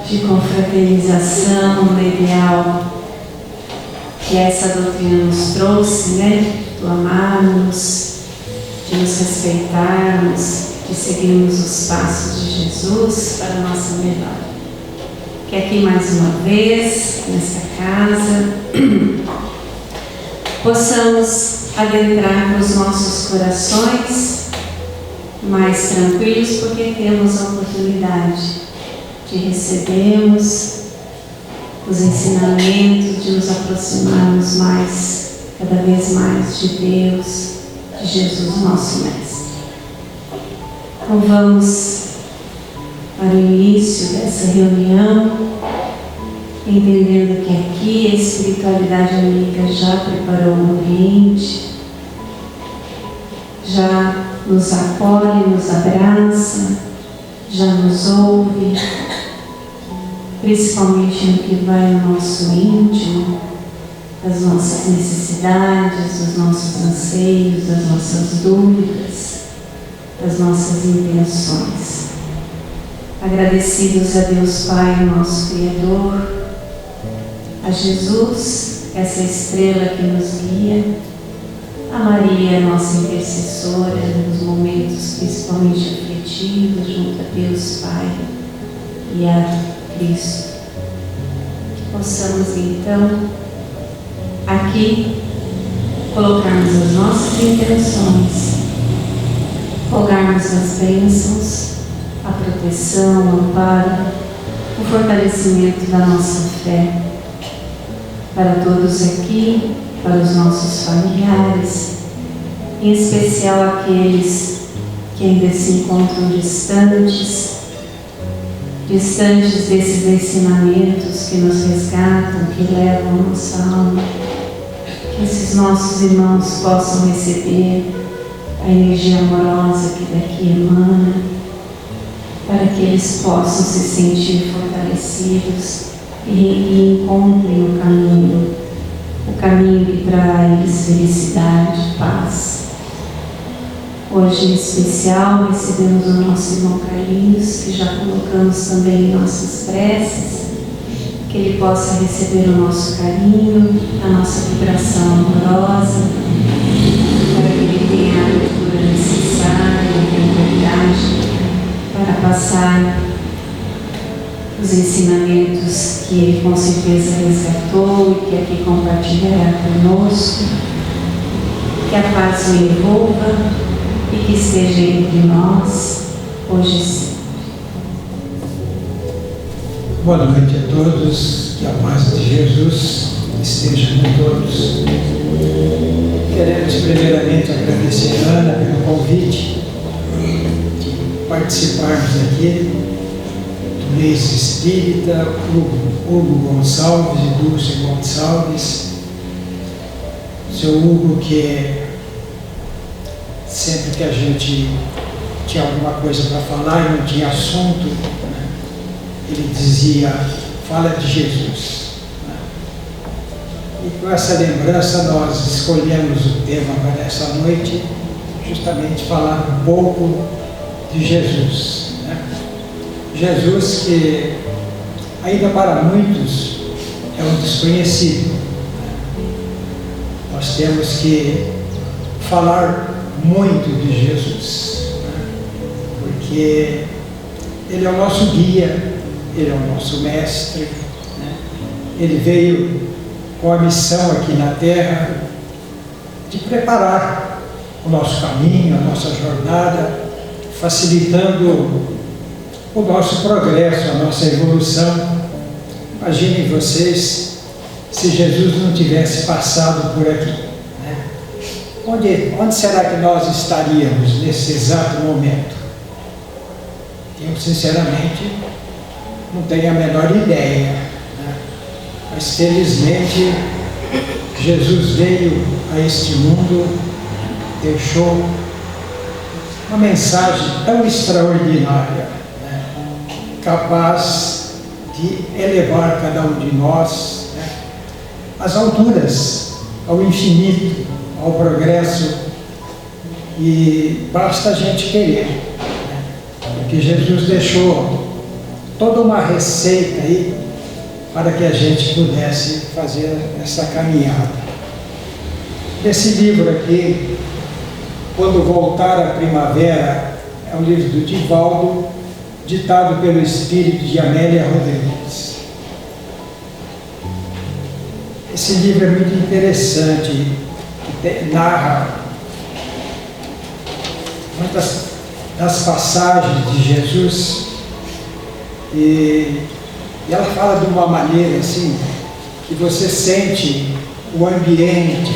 de confraternização no ideal que essa doutrina nos trouxe, né? Do amarmos, de nos respeitarmos, de seguirmos os passos de Jesus para a nossa melhor. Que aqui mais uma vez, nessa casa, possamos adentrar com os nossos corações mais tranquilos, porque temos a oportunidade de recebermos os ensinamentos, de nos aproximarmos mais, cada vez mais de Deus, de Jesus, nosso Mestre. Então vamos para o início dessa reunião, entendendo que aqui a espiritualidade amiga já preparou o ambiente, já nos acolhe, nos abraça, já nos ouve, principalmente no que vai no nosso íntimo, das nossas necessidades, dos nossos anseios, das nossas dúvidas, das nossas intenções. Agradecidos a Deus Pai, nosso Criador, a Jesus, essa estrela que nos guia, a Maria, nossa intercessora, nos momentos principalmente aflitivos, junto a Deus Pai e a Cristo. Que possamos então, aqui, colocarmos as nossas intenções, rogarmos as bênçãos, a proteção, o amparo, o fortalecimento da nossa fé para todos aqui, para os nossos familiares, em especial aqueles que ainda se encontram distantes desses ensinamentos que nos resgatam, que levam a nossa alma, que esses nossos irmãos possam receber a energia amorosa que daqui emana, para que eles possam se sentir fortalecidos e encontrem o caminho que traz a eles felicidade, paz. Hoje, em especial, recebemos o nosso irmão Carlinhos, que já colocamos também em nossas preces, que ele possa receber o nosso carinho, a nossa vibração amorosa, para que ele tenha a abertura nesse repassar os ensinamentos que Ele com certeza resgatou e que aqui compartilhará conosco. Que a paz o envolva e que esteja entre nós, hoje e sempre. Boa noite a todos, que a paz de Jesus esteja com todos. Queremos primeiramente agradecer a Ana pelo convite de participarmos aqui do mês espírita, Hugo Gonçalves e Dulce Gonçalves. Seu Hugo, que sempre que a gente tinha alguma coisa para falar e não tinha assunto, né, ele dizia, fala de Jesus. Né? E com essa lembrança nós escolhemos o tema para essa noite, justamente falar um pouco de Jesus. Né? Jesus que ainda para muitos é um desconhecido. Nós temos que falar muito de Jesus, né? Porque Ele é o nosso guia, Ele é o nosso mestre, né? Ele veio com a missão aqui na Terra de preparar o nosso caminho, a nossa jornada, facilitando o nosso progresso, a nossa evolução. Imaginem vocês se Jesus não tivesse passado por aqui, né? Onde será que nós estaríamos nesse exato momento? Eu, sinceramente, não tenho a menor ideia, né? Mas, felizmente, Jesus veio a este mundo, deixou uma mensagem tão extraordinária, né? Capaz de elevar cada um de nós às alturas, ao infinito, ao progresso, e basta a gente querer, né? Porque Jesus deixou toda uma receita aí para que a gente pudesse fazer essa caminhada. Esse livro aqui, Quando Voltar a Primavera, é um livro do Divaldo, ditado pelo espírito de Amélia Rodrigues. Esse livro é muito interessante, narra muitas das passagens de Jesus e ela fala de uma maneira assim, que você sente o ambiente,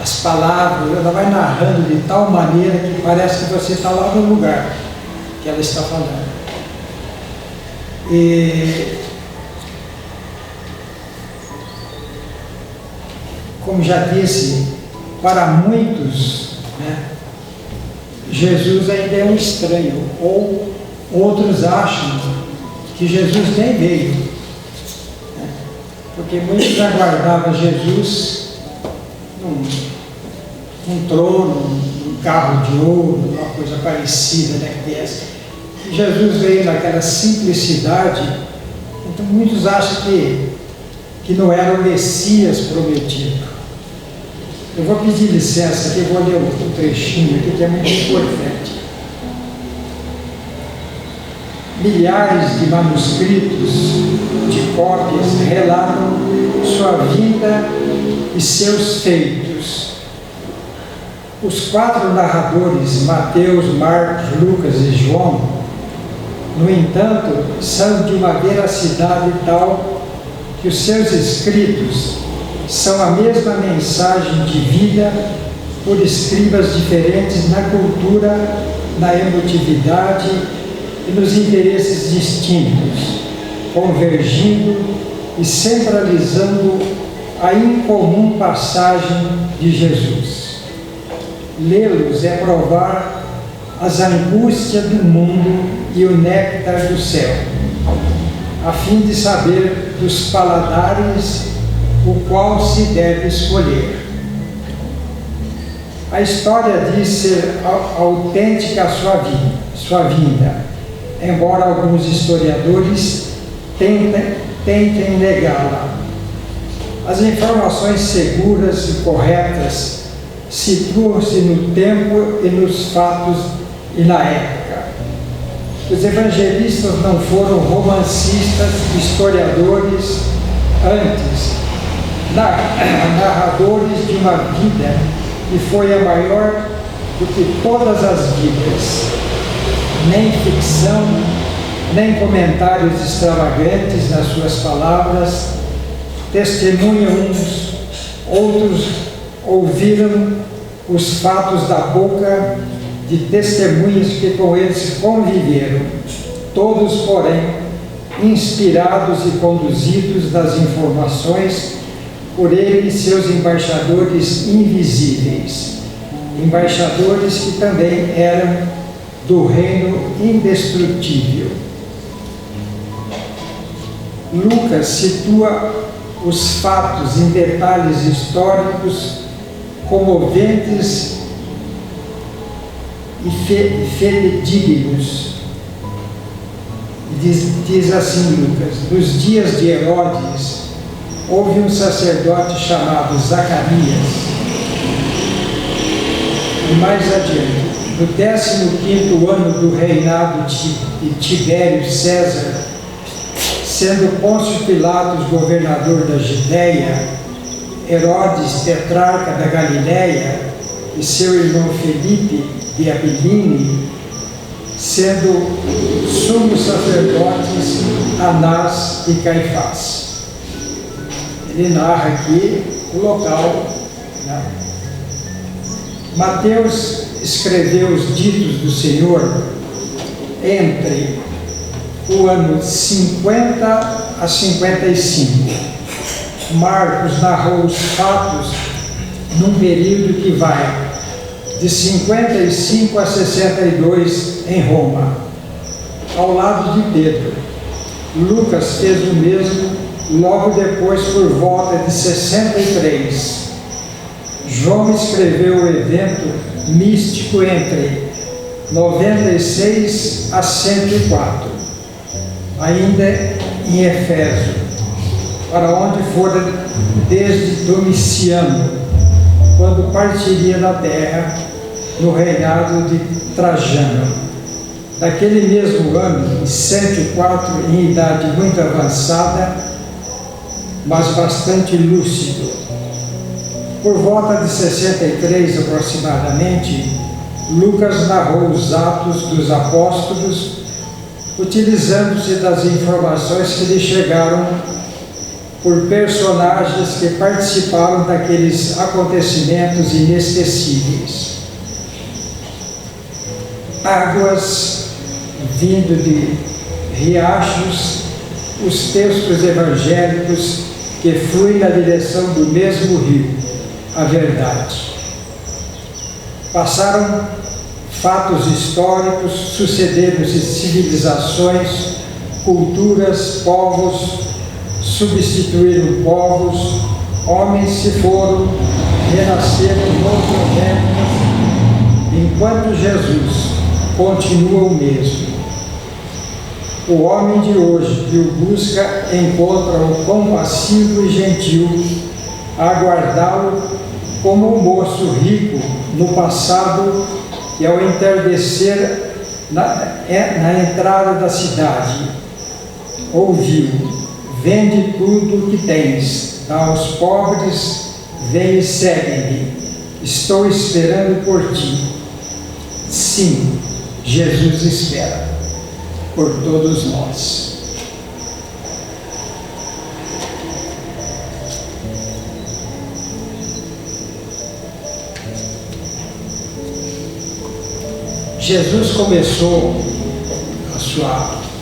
as palavras, ela vai narrando de tal maneira que parece que você está lá no lugar que ela está falando. E como já disse, para muitos, né, Jesus ainda é um estranho, ou outros acham que Jesus nem veio, né, porque muitos aguardavam Jesus num trono, num carro de ouro, uma coisa parecida, né, dessa. E Jesus veio naquela simplicidade, então muitos acham que não era o Messias prometido. Eu vou pedir licença aqui, vou ler um trechinho aqui que é muito importante. Milhares de manuscritos, de cópias, relatam sua vida e seus feitos. Os 4 narradores, Mateus, Marcos, Lucas e João, no entanto, são de uma veracidade tal que os seus escritos são a mesma mensagem de vida por escribas diferentes na cultura, na emotividade e nos interesses distintos, convergindo e centralizando a incomum passagem de Jesus. Lê-los é provar as angústias do mundo e o néctar do céu, a fim de saber dos paladares o qual se deve escolher. A história diz ser autêntica a sua vinda, embora alguns historiadores tentem negá-la. As informações seguras e corretas situam-se no tempo e nos fatos e na época. Os evangelistas não foram romancistas, historiadores, antes, narradores de uma vida que foi a maior do que todas as vidas. Nem ficção, nem comentários extravagantes nas suas palavras, testemunham uns, outros ouviram os fatos da boca de testemunhas que com eles conviveram, todos, porém, inspirados e conduzidos das informações por ele e seus embaixadores invisíveis, embaixadores que também eram do reino indestrutível. Lucas situa os fatos em detalhes históricos comoventes e fidedignos. Diz assim Lucas: nos dias de Herodes, houve um sacerdote chamado Zacarias. E mais adiante, no 15º ano do reinado de Tibério César, sendo Pôncio Pilatos governador da Judéia, Herodes, tetrarca da Galiléia, e seu irmão Felipe de Abiline, sendo sumos sacerdotes Anás e Caifás. Ele narra aqui o local, né? Mateus escreveu os ditos do Senhor entre o ano 50 a 55. Marcos narrou os fatos num período que vai de 55 a 62 em Roma, ao lado de Pedro. Lucas fez o mesmo logo depois, por volta de 63. João escreveu o evento místico entre 96 a 104, ainda em Éfeso, para onde fora desde Domiciano, quando partiria da terra no reinado de Trajano. Daquele mesmo ano, em 104, em idade muito avançada, mas bastante lúcido. Por volta de 63 aproximadamente, Lucas narrou os Atos dos Apóstolos, utilizando-se das informações que lhe chegaram por personagens que participaram daqueles acontecimentos inesquecíveis. Águas vindo de riachos, os textos evangélicos que fluem na direção do mesmo rio, a verdade. Passaram fatos históricos, sucederam-se civilizações, culturas, povos, substituíram povos, homens se foram, renasceram noutras épocas, enquanto Jesus continua o mesmo. O homem de hoje que o busca encontra-o compassivo e gentil, a aguardá-lo como um moço rico no passado que, ao entardecer na entrada da cidade, ouviu: vende tudo o que tens, dá aos pobres, vem e segue-me, estou esperando por ti. Sim, Jesus espera por todos nós. Jesus começou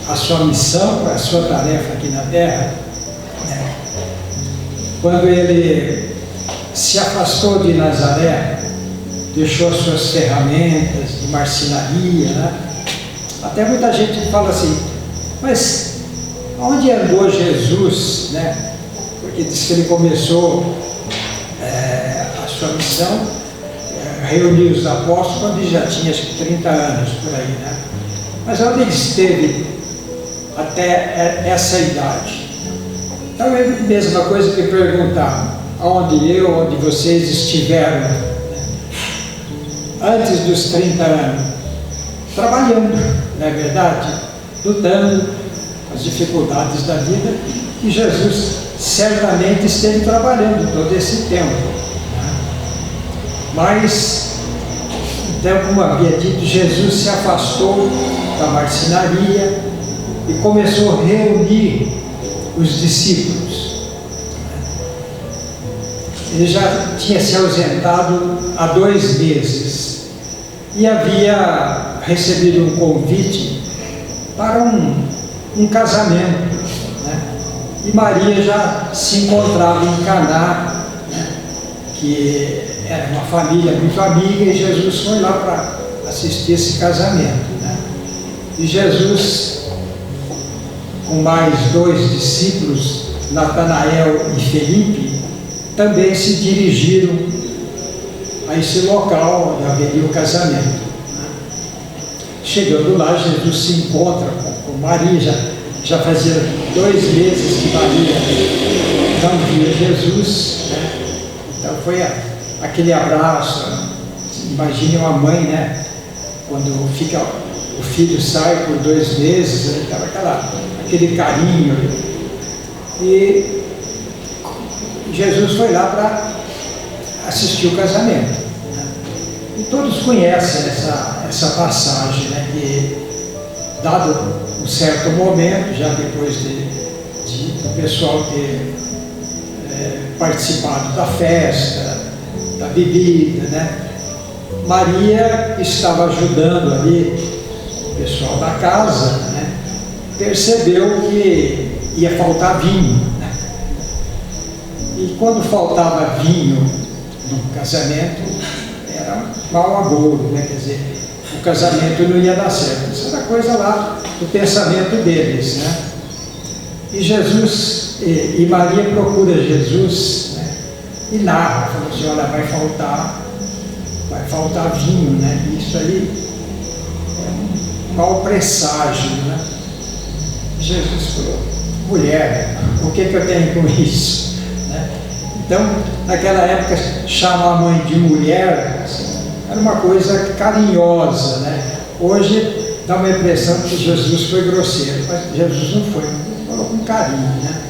a sua missão, a sua tarefa aqui na Terra, né, quando ele se afastou de Nazaré, deixou as suas ferramentas de marcenaria, né? Até muita gente fala assim: mas onde andou Jesus, né? Porque diz que ele começou a sua missão, reuniu os apóstolos quando ele já tinha acho que 30 anos por aí, né? Mas onde ele esteve até essa idade? Então é a mesma coisa que perguntar: onde vocês estiveram, né, antes dos 30 anos? trabalhando, não é verdade? Lutando com as dificuldades da vida, e Jesus certamente esteve trabalhando todo esse tempo, né? Mas, então, como havia dito, Jesus se afastou da marcenaria e começou a reunir os discípulos. Ele já tinha se ausentado há 2 meses e havia recebido um convite para um casamento, né? E Maria já se encontrava em Caná, né? Que era uma família muito amiga, e Jesus foi lá para assistir esse casamento, né? E Jesus, com mais 2 discípulos, Natanael e Felipe, também se dirigiram a esse local onde haveria o casamento, né? Chegando lá, Jesus se encontra com Maria. Já fazia 2 meses que Maria não via Jesus, né? Então foi aquele abraço. Imagine uma mãe, né? Quando o filho sai por 2 meses, né? Aquele carinho. E Jesus foi lá para assistir o casamento, né? E todos conhecem essa passagem, né? Que, dado um certo momento, já depois do pessoal ter participado da festa, da bebida, né? Maria estava ajudando ali o pessoal da casa, né? Percebeu que ia faltar vinho, né? E quando faltava vinho no casamento, era mau agouro, né? Quer dizer, o casamento não ia dar certo. Isso era coisa lá do pensamento deles, né? E Jesus, e Maria procura Jesus, né? E narra, falou assim: olha, vai faltar vinho, né? Isso aí é um mau presságio, né? Jesus falou: mulher, o que eu tenho com isso, né? Então, naquela época, chamar a mãe de mulher, assim, era uma coisa carinhosa, né? Hoje dá uma impressão que Jesus foi grosseiro, mas Jesus não foi, falou com carinho, né?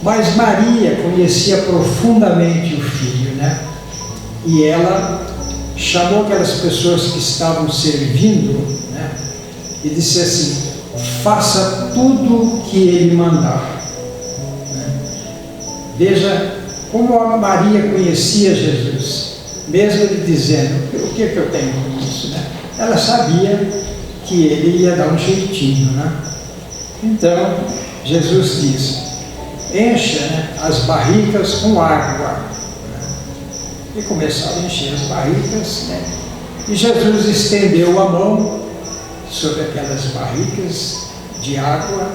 Mas Maria conhecia profundamente o filho, né? E ela chamou aquelas pessoas que estavam servindo, né? E disse assim: faça tudo o que ele mandar, né? Veja como a Maria conhecia Jesus, mesmo ele dizendo: o que eu tenho com isso, né? Ela sabia que ele ia dar um jeitinho, né? Então Jesus diz: encha, né, as barricas com água, né? E começaram a encher as barricas, né? E Jesus estendeu a mão sobre aquelas barricas de água,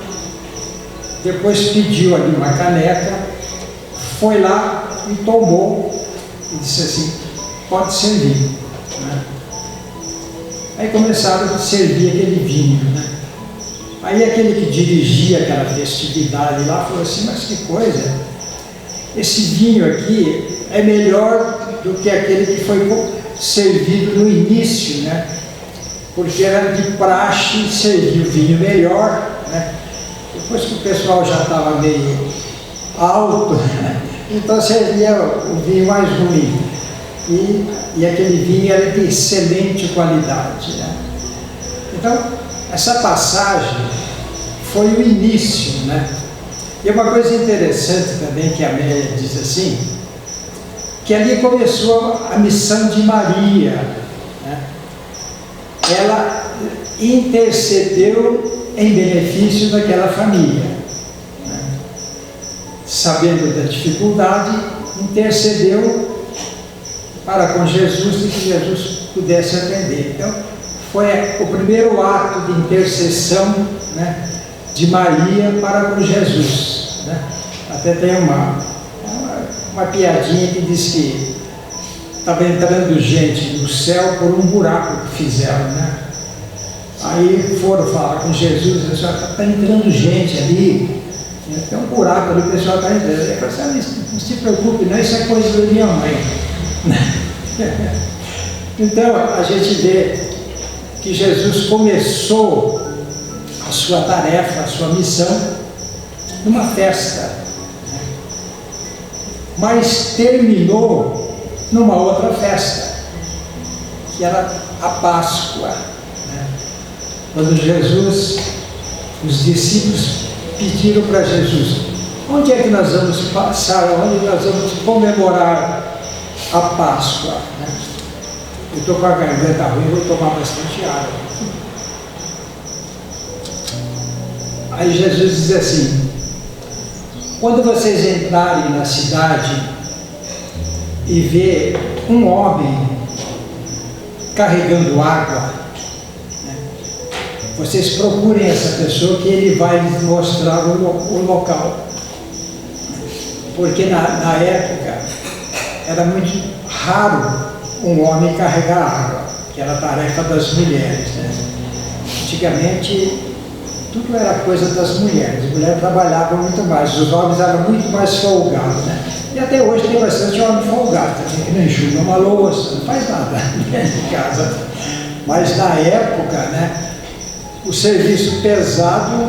depois pediu ali uma caneca, foi lá e tomou e disse assim: pode servir, né? Aí começaram a servir aquele vinho, né? Aí aquele que dirigia aquela festividade lá falou assim: mas que coisa, esse vinho aqui é melhor do que aquele que foi servido no início, né? Porque era de praxe servir o vinho melhor, né? Depois que o pessoal já estava meio alto, né? Então servia o vinho mais ruim. E aquele vinho era de excelente qualidade, né? Então, essa passagem foi o início, né? E uma coisa interessante também que a Amélia diz assim, que ali começou a missão de Maria, né? Ela intercedeu em benefício daquela família, né? Sabendo da dificuldade, intercedeu para com Jesus, e que Jesus pudesse atender. Então, foi o primeiro ato de intercessão, né, de Maria para com Jesus, né? Até tem uma piadinha que diz que estava entrando gente no céu por um buraco que fizeram, né? Aí foram falar com Jesus, e disseram: está entrando gente ali, tem um buraco ali, o pessoal está entrando. Ele falou assim: não se preocupe, não, isso é coisa da minha mãe. Então a gente vê que Jesus começou a sua tarefa, a sua missão, numa festa, mas terminou numa outra festa, que era a Páscoa, né? Quando Jesus, os discípulos pediram para Jesus: onde é que nós vamos passar, onde nós vamos comemorar a Páscoa, né? Eu estou com a garganta ruim, vou tomar bastante água. Aí Jesus diz assim: quando vocês entrarem na cidade e ver um homem carregando água, né, vocês procurem essa pessoa, que ele vai lhes mostrar o local. Porque na época era muito raro um homem carregar água, que era a tarefa das mulheres, né? Antigamente tudo era coisa das mulheres, as mulheres trabalhavam muito mais, os homens eram muito mais folgados, né? E até hoje tem bastante homem folgado, também, que não enxuga uma louça, não faz nada dentro de casa. Mas na época, né, o serviço pesado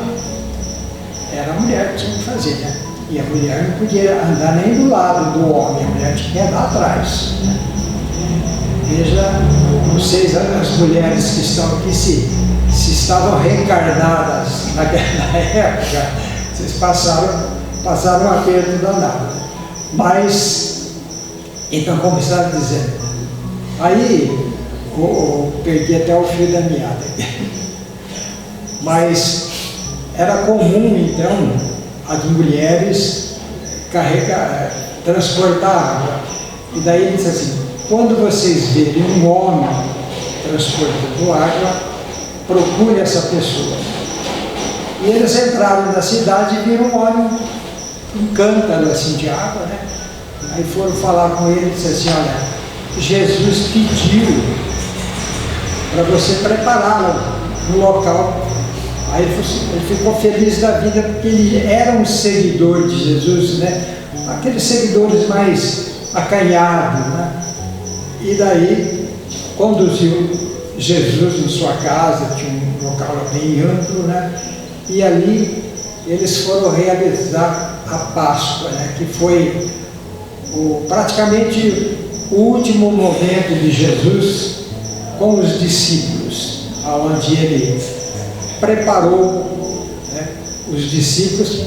era a mulher que tinha que fazer, né? E a mulher não podia andar nem do lado do homem, a mulher tinha que andar atrás, né? Veja, vocês, as mulheres que estão aqui, se estavam reencarnadas naquela época, vocês passaram um aperto danado. Mas, então, como estava dizendo, aí, perdi até o fio da meada. Mas era comum, então, as mulheres transportar água. E daí ele disse assim: quando vocês verem um homem transportando água, procure essa pessoa. E eles entraram na cidade e viram um homem, um cântaro assim de água, né? Aí foram falar com ele e disse assim: olha, Jesus pediu para você prepará-lo no local. Aí ele ficou feliz da vida, porque ele era um seguidor de Jesus, né? Aqueles seguidores mais acanhados, né? E daí conduziu Jesus em sua casa, tinha um local bem amplo, né? E ali eles foram realizar a Páscoa, né? Que foi praticamente o último momento de Jesus com os discípulos, onde ele preparou, né, os discípulos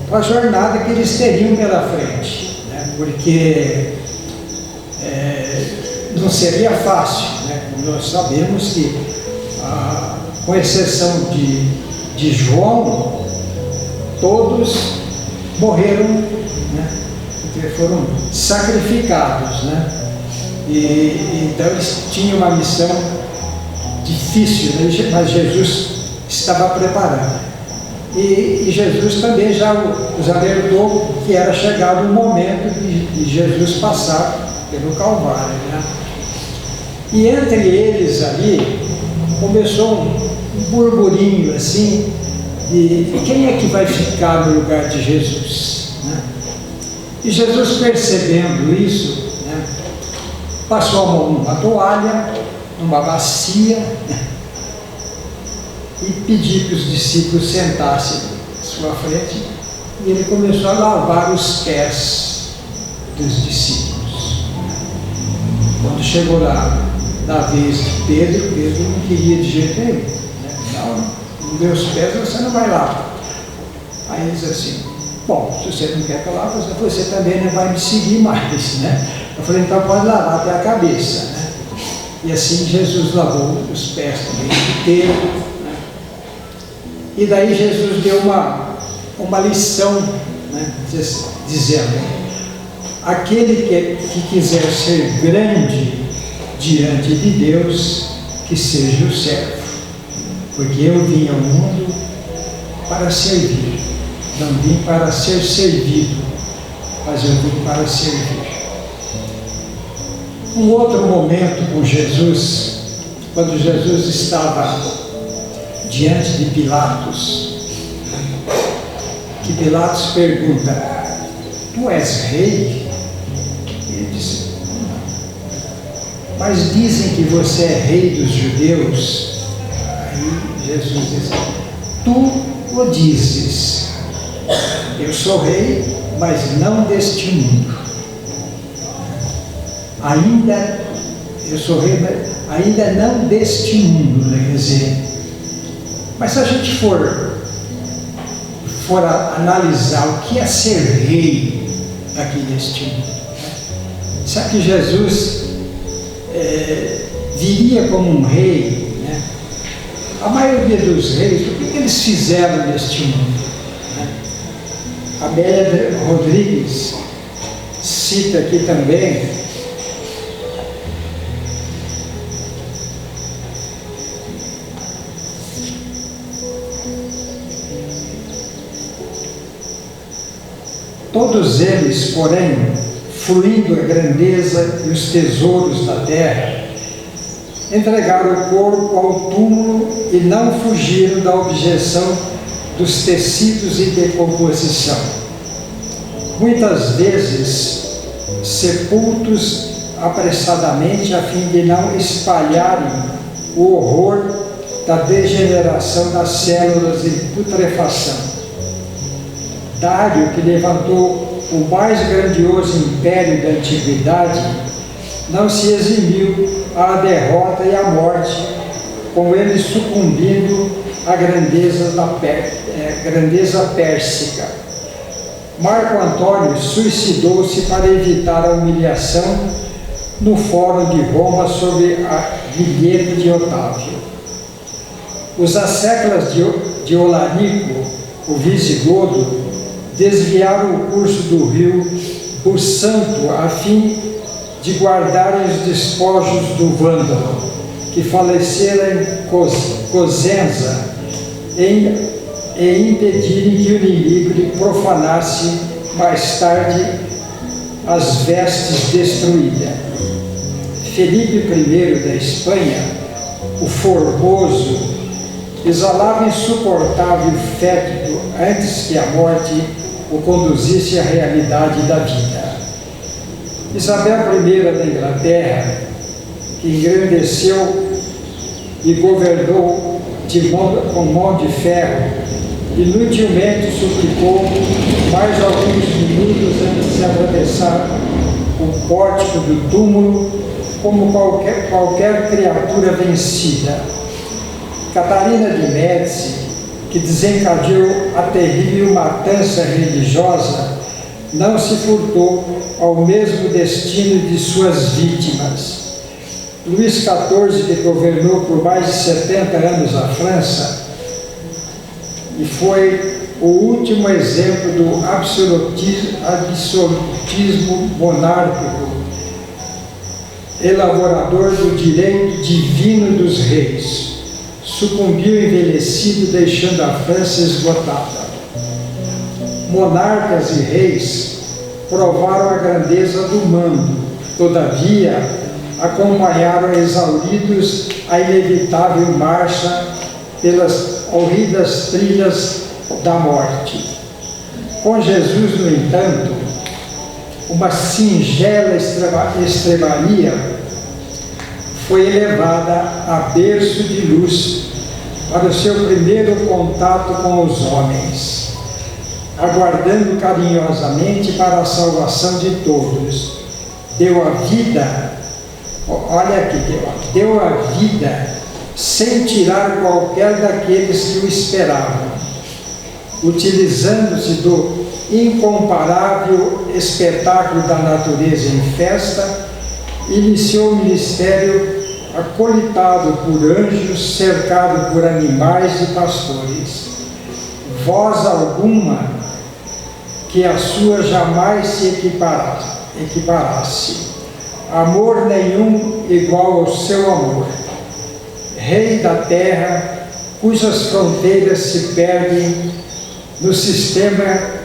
para a jornada que eles teriam pela frente, né? Porque não seria fácil, né? Nós sabemos que, com exceção de João, todos morreram, né? Porque foram sacrificados, né? E então eles tinham uma missão difícil, né? Mas Jesus estava preparando. E Jesus também já os alertou que era chegado o momento de Jesus passar pelo Calvário, né? E entre eles ali começou um burburinho assim de quem é que vai ficar no lugar de Jesus, né? E Jesus, percebendo isso, né, passou a mão numa toalha, numa bacia, né, e pediu que os discípulos sentassem à sua frente, e ele começou a lavar os pés dos discípulos. Quando chegou lá na vez de Pedro não queria de jeito nenhum, né? Não, nos meus pés você não vai lavar. Aí ele diz assim: bom, se você não quer que eu lave, você também não vai me seguir mais, né? Eu falei: então pode lavar até a cabeça, né? E assim Jesus lavou os pés também de Pedro, né? E daí Jesus deu uma lição, né? Dizendo: aquele que quiser ser grande diante de Deus, que seja o servo, porque eu vim ao mundo para servir, não vim para ser servido, mas eu vim para servir. Um outro momento com Jesus, quando Jesus estava diante de Pilatos, que Pilatos pergunta: tu és rei? Ele disse: não. Mas dizem que você é rei dos judeus. Aí Jesus diz: tu o dizes, eu sou rei, mas não deste mundo. Ainda, eu sou rei, mas ainda não deste mundo, né? Quer dizer, mas se a gente for analisar o que é ser rei aqui neste mundo, será que Jesus viria como um rei, né? A maioria dos reis, o que eles fizeram neste mundo, né? A Amélia Rodrigues cita aqui também todos eles, porém, fluindo a grandeza e os tesouros da terra, entregaram o corpo ao túmulo e não fugiram da objeção dos tecidos em decomposição. Muitas vezes, sepultos apressadamente a fim de não espalharem o horror da degeneração das células em putrefação. Dário, que levantou o mais grandioso império da antiguidade, não se eximiu à derrota e à morte, com ele sucumbindo à grandeza pérsica. Marco Antônio suicidou-se para evitar a humilhação no Fórum de Roma sob a guilheta de Otávio. Os asseclas de Olarico, o visigodo, desviaram o curso do rio Busanto a fim de guardarem os despojos do vândalo, que falecera em Cosenza, e impedirem que o inimigo lhe profanasse mais tarde as vestes destruídas. Felipe I da Espanha, o Formoso, exalava insuportável fétido antes que a morte o conduzisse à realidade da vida. Isabel I da Inglaterra, que engrandeceu e governou com mão de ferro, inutilmente suplicou mais alguns minutos antes de atravessar o pórtico do túmulo como qualquer criatura vencida. Catarina de Médici, que desencadeou a terrível matança religiosa, não se furtou ao mesmo destino de suas vítimas. Luís XIV, que governou por mais de 70 anos a França, e foi o último exemplo do absolutismo monárquico, elaborador do direito divino dos reis, sucumbiu envelhecido, deixando a França esgotada. Monarcas e reis provaram a grandeza do mando, todavia acompanharam exauridos a inevitável marcha pelas horríveis trilhas da morte. Com Jesus, no entanto, uma singela estrebaria foi elevada a berço de luz para o seu primeiro contato com os homens, aguardando carinhosamente para a salvação de todos. Deu a vida, olha aqui, deu a vida sem tirar qualquer daqueles que o esperavam, utilizando-se do incomparável espetáculo da natureza em festa, iniciou o ministério acolitado por anjos, cercado por animais e pastores. Voz alguma que a sua jamais se equiparasse. Amor nenhum igual ao seu amor. Rei da terra, cujas fronteiras se perdem no sistema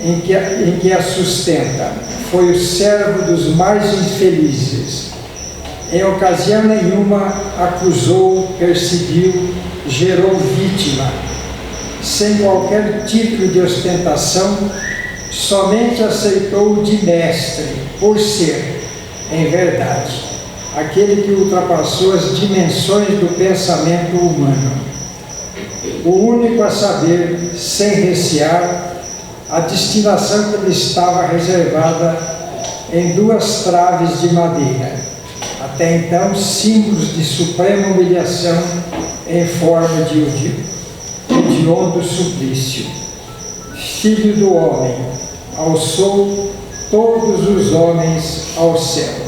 em que a sustenta. Foi o servo dos mais infelizes. Em ocasião nenhuma acusou, perseguiu, gerou vítima. Sem qualquer título de ostentação, somente aceitou de mestre, por ser, em verdade, aquele que ultrapassou as dimensões do pensamento humano, o único a saber, sem recear, a destinação que lhe estava reservada em 2 traves de madeira, até então símbolos de suprema humilhação em forma de hediondo suplício. Filho do homem, alçou todos os homens ao céu.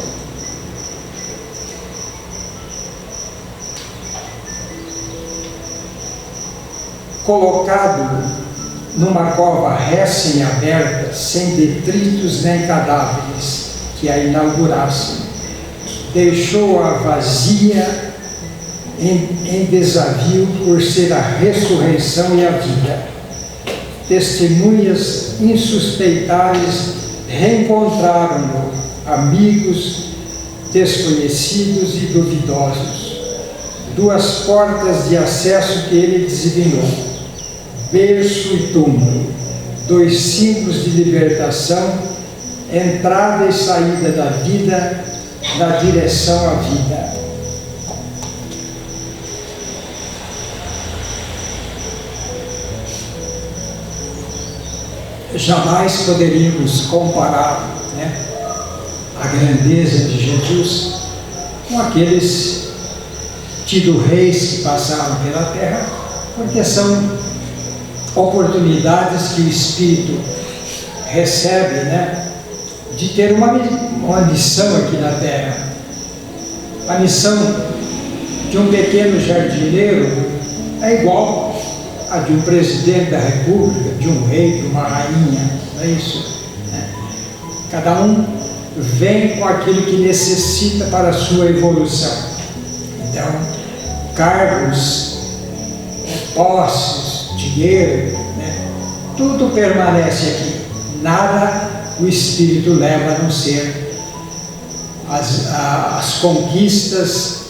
Colocado numa cova recém-aberta, sem detritos nem cadáveres que a inaugurassem, deixou-a vazia em desavio por ser a ressurreição e a vida. Testemunhas insuspeitáveis reencontraram-no, amigos, desconhecidos e duvidosos. 2 portas de acesso que ele designou: berço e túmulo, 2 símbolos de libertação, entrada e saída da vida na direção à vida. Jamais poderíamos comparar, né, a grandeza de Jesus com aqueles tidos reis que passaram pela terra, porque são oportunidades que o Espírito recebe, né, de ter uma missão aqui na terra. A missão de um pequeno jardineiro é igual a de um presidente da república, de um rei, de uma rainha, não é isso? Cada um vem com aquilo que necessita para a sua evolução. Então, cargos, posses, dinheiro, né, tudo permanece aqui. Nada o Espírito leva a não ser as conquistas,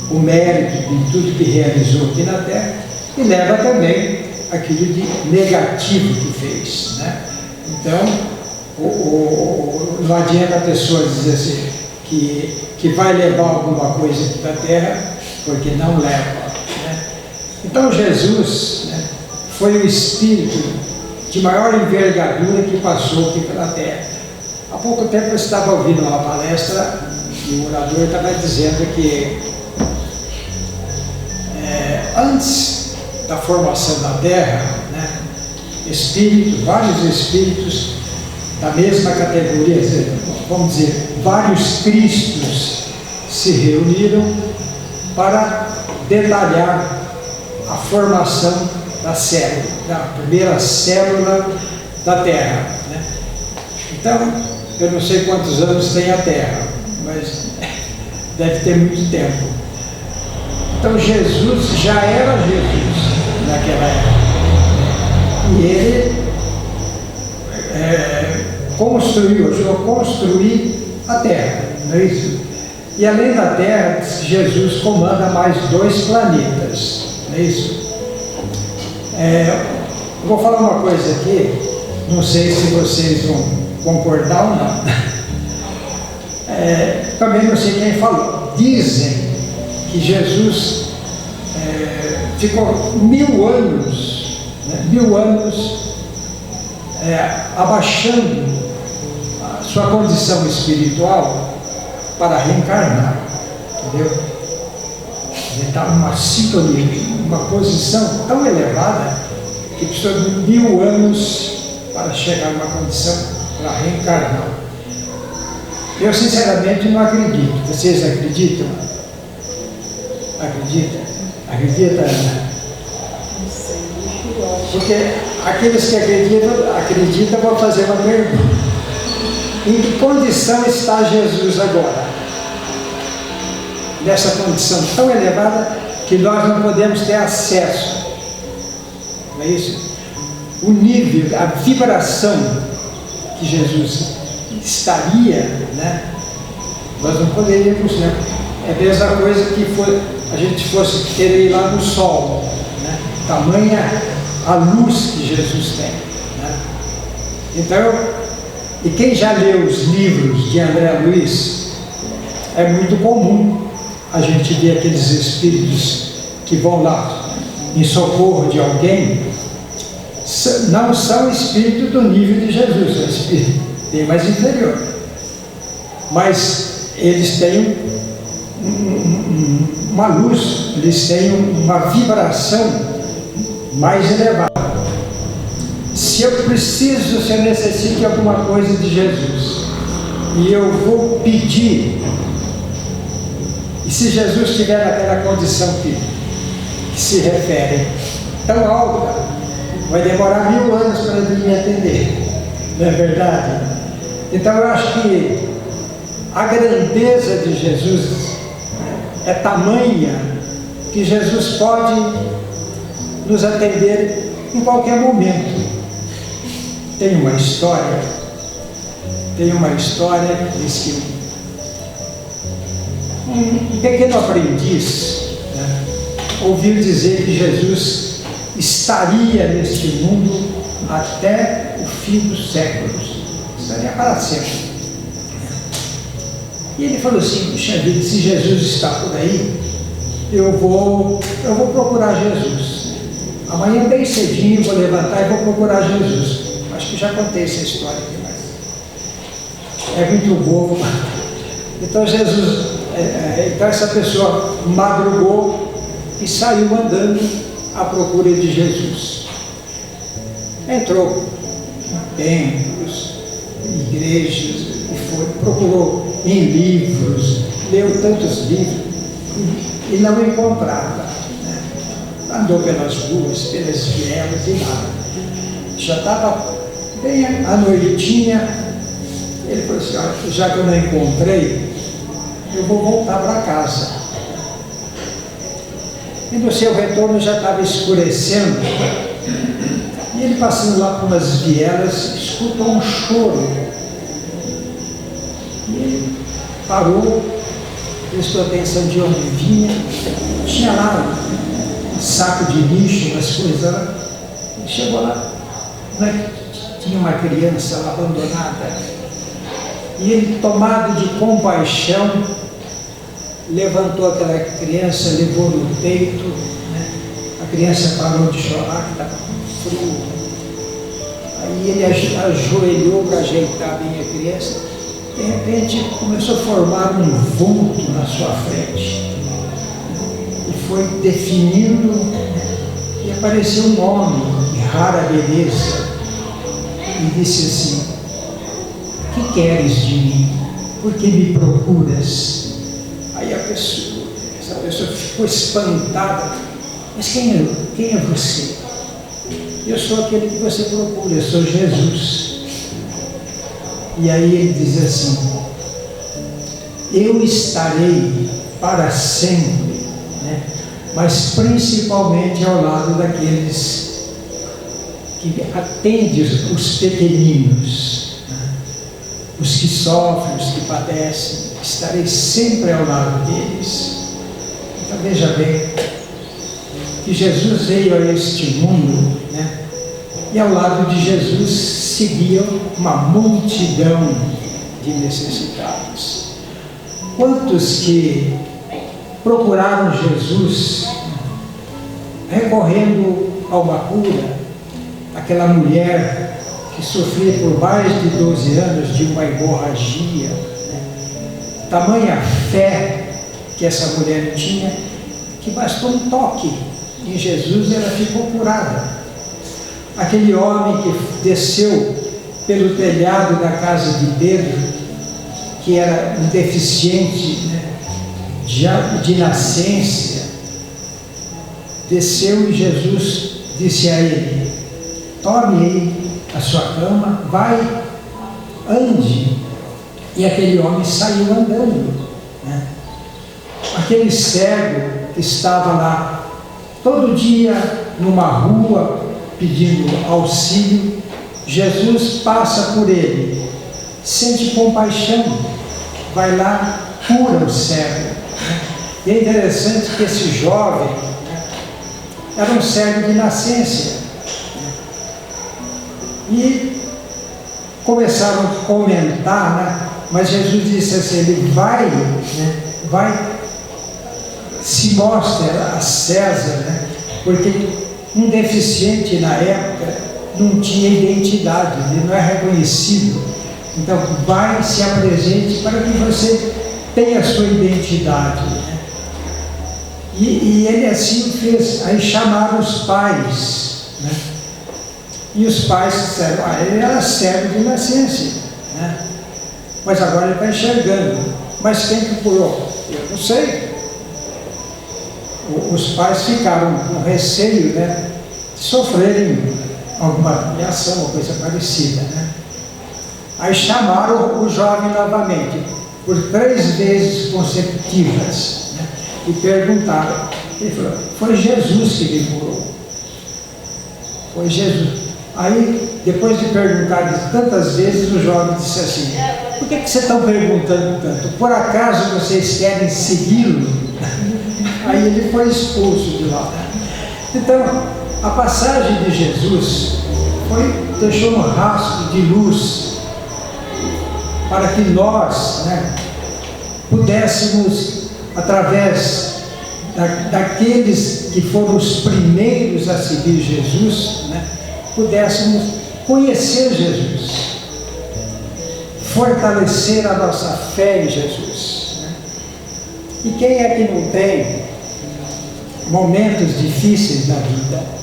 o mérito de tudo que realizou aqui na terra, e leva também aquilo de negativo que fez, né? Então, não adianta a pessoa dizer assim, que vai levar alguma coisa aqui da terra, porque não leva, né? Então Jesus, né, foi o Espírito de maior envergadura que passou aqui pela terra. Há pouco tempo eu estava ouvindo uma palestra e o orador estava dizendo que antes da formação da terra, né, vários espíritos da mesma categoria, vamos dizer, vários Cristos se reuniram para detalhar a formação da célula, da primeira célula da terra, né? Então, eu não sei quantos anos tem a terra, mas deve ter muito tempo. Então Jesus já era Jesus naquela época. E ele ajudou a construir a terra, não é isso? E além da terra, Jesus comanda mais 2 planetas, não é isso? Eu vou falar uma coisa aqui, não sei se vocês vão concordar ou não. Também não sei quem falou. Dizem que Jesus ficou 1000 anos, né, 1000 anos abaixando a sua condição espiritual para reencarnar, entendeu? Ele estava numa sintonia, numa posição tão elevada que precisou de 1000 anos para chegar numa condição para reencarnar. Eu sinceramente não acredito. Vocês acreditam? Acredita, Ana? Porque aqueles que acreditam vão fazer uma pergunta. Em que condição está Jesus agora? Nessa condição tão elevada que nós não podemos ter acesso. Não é isso? O nível, a vibração que Jesus estaria, né? Nós não poderíamos, né? É a mesma coisa que a gente fosse querer ir lá no sol, né? Tamanha a luz que Jesus tem, né? Então, e quem já leu os livros de André Luiz, é muito comum a gente ver aqueles espíritos que vão lá em socorro de alguém, não são espíritos do nível de Jesus, são espíritos bem mais inferior. Mas eles têm uma luz, eles têm uma vibração mais elevada. Se eu preciso, se eu necessito de alguma coisa de Jesus, e eu vou pedir, e se Jesus estiver naquela condição que se refere tão alta, vai demorar 1000 anos para ele me atender, não é verdade? Então eu acho que a grandeza de Jesus é tamanha que Jesus pode nos atender em qualquer momento. Tem uma história, diz que um pequeno aprendiz, né, ouviu dizer que Jesus estaria neste mundo até o fim dos séculos, estaria para sempre. E ele falou assim: puxa vida, se Jesus está por aí, eu vou procurar Jesus. Amanhã bem cedinho vou levantar e vou procurar Jesus. Acho que já contei essa história aqui, mas é muito boa. Então então essa pessoa madrugou e saiu andando à procura de Jesus. Entrou em templos, em igrejas, e procurou em livros, leu tantos livros e não encontrava, né? Andou pelas ruas, pelas vielas e nada. Já estava bem à noitinha. Ele falou assim: olha, já que eu não encontrei, eu vou voltar para casa. E no seu retorno já estava escurecendo, e ele passando lá por umas vielas, escutou um choro. E ele parou, prestou atenção de onde vinha. Tinha lá um saco de lixo, umas coisas lá. Ele chegou lá, tinha uma criança lá abandonada. E ele, tomado de compaixão, levantou aquela criança, levou no peito, né? A criança parou de chorar, que estava frio. Aí ele ajoelhou para ajeitar bem a criança. De repente começou a formar um vulto na sua frente. E foi definindo, e apareceu um homem de rara beleza. E disse assim: que queres de mim? Por que me procuras? Aí essa pessoa ficou espantada. Mas quem é você? Eu sou aquele que você procura, eu sou Jesus. E aí ele diz assim: eu estarei para sempre, né? Mas principalmente ao lado daqueles que atendem os pequeninos, né? Os que sofrem, os que padecem. Estarei sempre ao lado deles. Então veja bem que Jesus veio a este mundo, né? E ao lado de Jesus seguiam uma multidão de necessitados. Quantos que procuraram Jesus recorrendo a uma cura? Aquela mulher que sofria por mais de 12 anos de uma hemorragia, né? Tamanha fé que essa mulher tinha, que bastou um toque em Jesus e ela ficou curada. Aquele homem que desceu pelo telhado da casa de Pedro, que era um deficiente, né, de nascença, desceu e Jesus disse a ele: tome aí a sua cama, vai, ande. E aquele homem saiu andando, né? Aquele cego que estava lá todo dia numa rua pedindo auxílio, Jesus passa por ele, sente compaixão, vai lá, cura o cego. E é interessante que esse jovem, né, era um cego de nascença. E começaram a comentar, né, Mas Jesus disse assim, ele vai, né, se mostra a César, né, porque um deficiente na época não tinha identidade, ele não é reconhecido. Então, vai, se apresente para que você tenha a sua identidade. Né? E ele assim fez. Aí chamaram os pais. Né? E os pais disseram, ele era cego de nascença. Né? Mas agora ele está enxergando. Mas quem que curou? Eu não sei. Os pais ficaram com receio, né, de sofrerem alguma reação, uma coisa parecida. Né? Aí chamaram o jovem novamente, por 3 vezes consecutivas, né? E perguntaram. Ele falou, foi Jesus que me curou. Foi Jesus. Aí, depois de perguntar tantas vezes, o jovem disse assim, por que vocês estão perguntando tanto? Por acaso vocês querem segui-lo? Aí ele foi expulso de lá. Então, a passagem de Jesus deixou um rastro de luz para que nós, né, pudéssemos, através daqueles que foram os primeiros a seguir Jesus, né, pudéssemos conhecer Jesus, fortalecer a nossa fé em Jesus. Né? E quem é que não tem momentos difíceis na vida?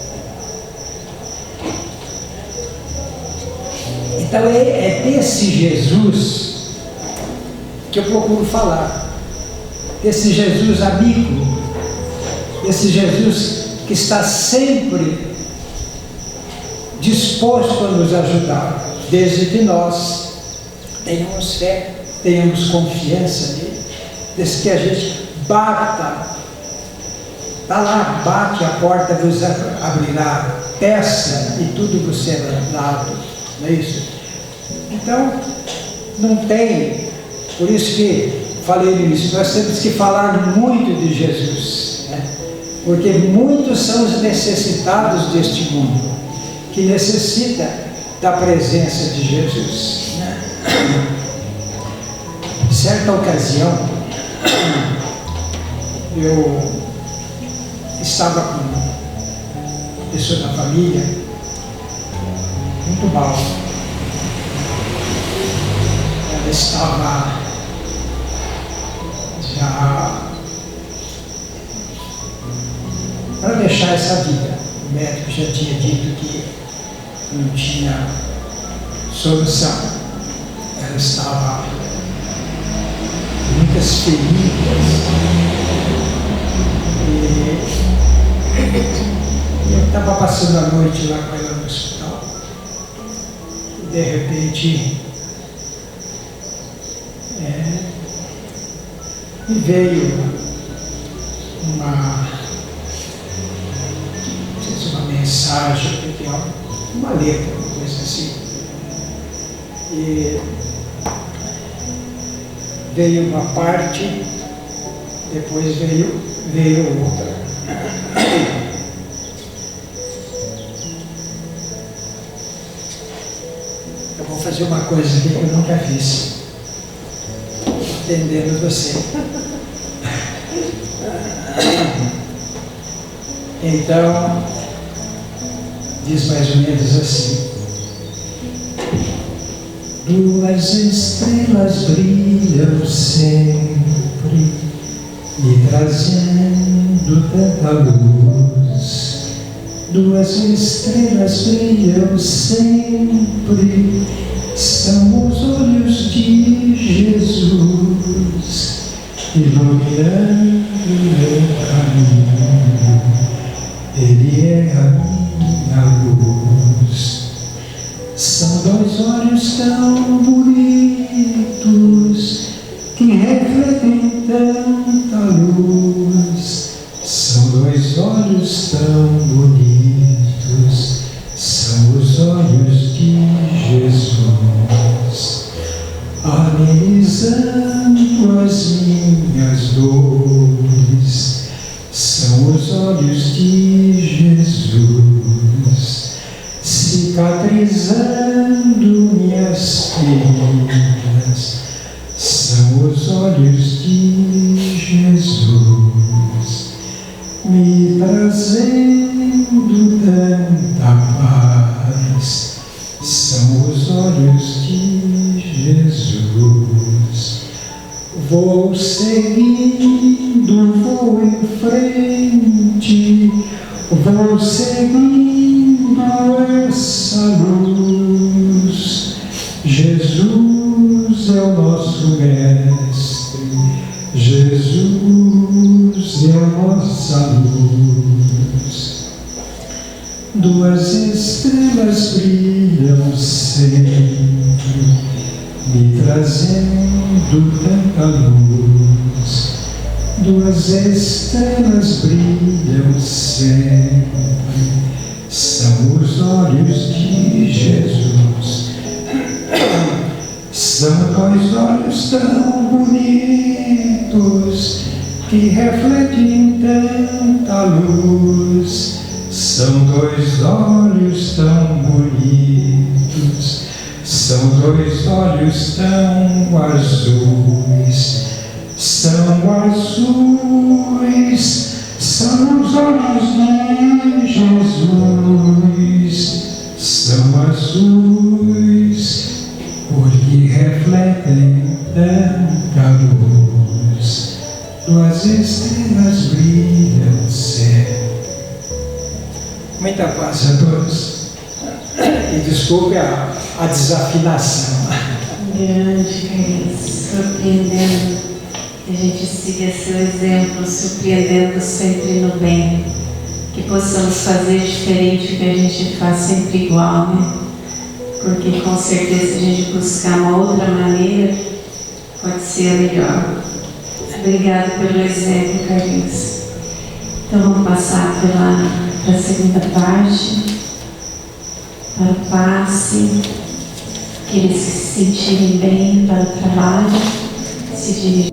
Então é desse Jesus que eu procuro falar, desse Jesus amigo, desse Jesus que está sempre disposto a nos ajudar, desde que nós tenhamos fé, tenhamos confiança nele, desde que a gente bata, está lá, bate, a porta vos abrirá, peça e tudo vos será dado, não é isso? Então, não tem, por isso que falei nisso, nós temos que falar muito de Jesus, né? Porque muitos são os necessitados deste mundo, que necessita da presença de Jesus. Né? Certa ocasião, eu estava com uma pessoa da família, muito mal. Ela estava já para deixar essa vida. O médico já tinha dito que não tinha solução. Ela estava com muitas feridas. E eu estava passando a noite lá com ela no hospital. E de repente me veio uma mensagem, uma letra, uma coisa assim. E veio uma parte, depois veio outra. Eu vou fazer uma coisa aqui que eu nunca fiz, atendendo você. Então, diz mais ou menos assim: 2 estrelas brilham sempre, me trazendo tanta luz. 2 estrelas brilham sempre, são os olhos de Jesus, iluminando meu caminho. Ele é a minha luz. São 2 olhos tão bonitos que refletem tanta luz. São 2 olhos tão bonitos, são os olhos de Jesus, amenizando as minhas dores. São os olhos de Jesus, cicatrizando minhas feridas. me trazendo tanta paz são os olhos de Jesus. Vou seguindo, vou em frente, vou seguindo essa luz. Jesus é o nosso mestre, Jesus é a nossa luz. Duas estrelas brilham sempre, me trazendo tanta luz. Duas estrelas brilham sempre, são os olhos de Jesus. São dois olhos tão bonitos que refletem tanta luz. São dois olhos tão bonitos, são dois olhos tão azuis. São azuis, são os olhos de Jesus. São azuis, porque refletem tanta luz. Duas estrelas brilham sempre. Muita paz a todos. E desculpe a desafinação. Grande, queridos, surpreendendo. Que a gente siga seu exemplo, surpreendendo sempre no bem. Que possamos fazer diferente do que a gente faz sempre igual, né? Porque com certeza se a gente buscar uma outra maneira, pode ser a melhor. Obrigada pelo exemplo, Carlinhos. Então vamos passar para a segunda parte, para o passe, aqueles que se sentirem bem para o trabalho, se dirigir.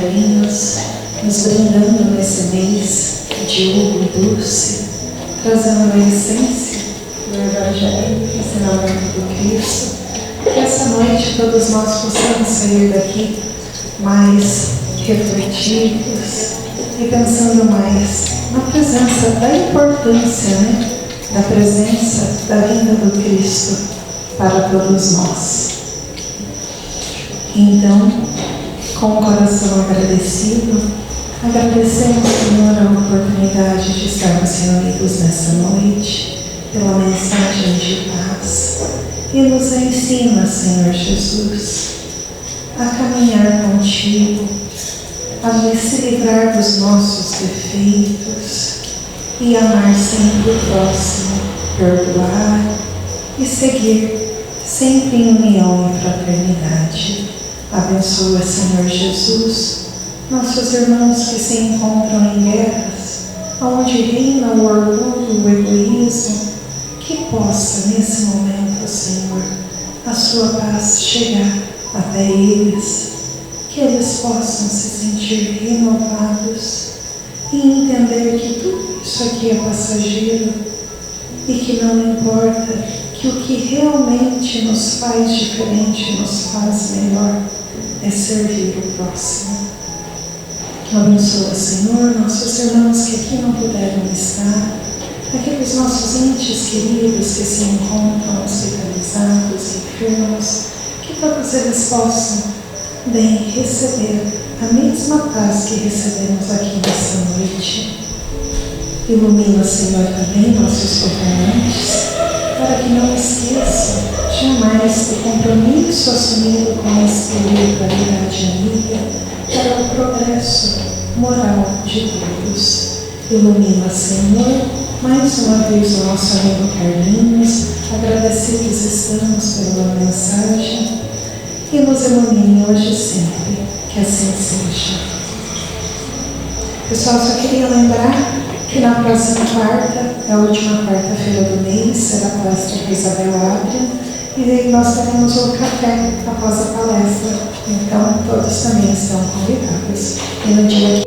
Carlinhos, nos brindando nesse mês de Hugo e Dulce, trazendo a essência do Evangelho, ensinamento do Cristo. Que essa noite todos nós possamos sair daqui mais refletidos e pensando mais na presença, da importância, da presença da vinda do Cristo para todos nós. Então, com o coração agradecido, agradecemos, Senhor, a oportunidade de estarmos reunidos nessa noite, pela mensagem de paz, e nos ensina, Senhor Jesus, a caminhar contigo, a se livrar dos nossos defeitos e amar sempre o próximo, perdoar e seguir sempre em união e fraternidade. Abençoa, Senhor Jesus, nossos irmãos que se encontram em guerras, onde reina o orgulho, o egoísmo, que possa, nesse momento, Senhor, a sua paz chegar até eles, que eles possam se sentir renovados e entender que tudo isso aqui é passageiro e que não importa, que o que realmente nos faz diferente, nos faz melhor, é servir o próximo. Abençoa, Senhor, nossos irmãos que aqui não puderam estar, aqueles nossos entes queridos que se encontram hospitalizados, enfermos, que todos eles possam bem receber a mesma paz que recebemos aqui nesta noite. Ilumina, Senhor, também nossos governantes, para que não esqueçam jamais do compromisso assumido com a espiritualidade amiga para o progresso moral de todos. Ilumina, Senhor, mais uma vez o nosso amigo Carlinhos, agradecidos estamos pela mensagem, e nos ilumine hoje e sempre, que assim seja. Pessoal, só queria lembrar que na próxima quarta, a última quarta-feira do mês, será a palestra com Isabel Adria, e nós teremos o café após a palestra, então todos também estão convidados. E no dia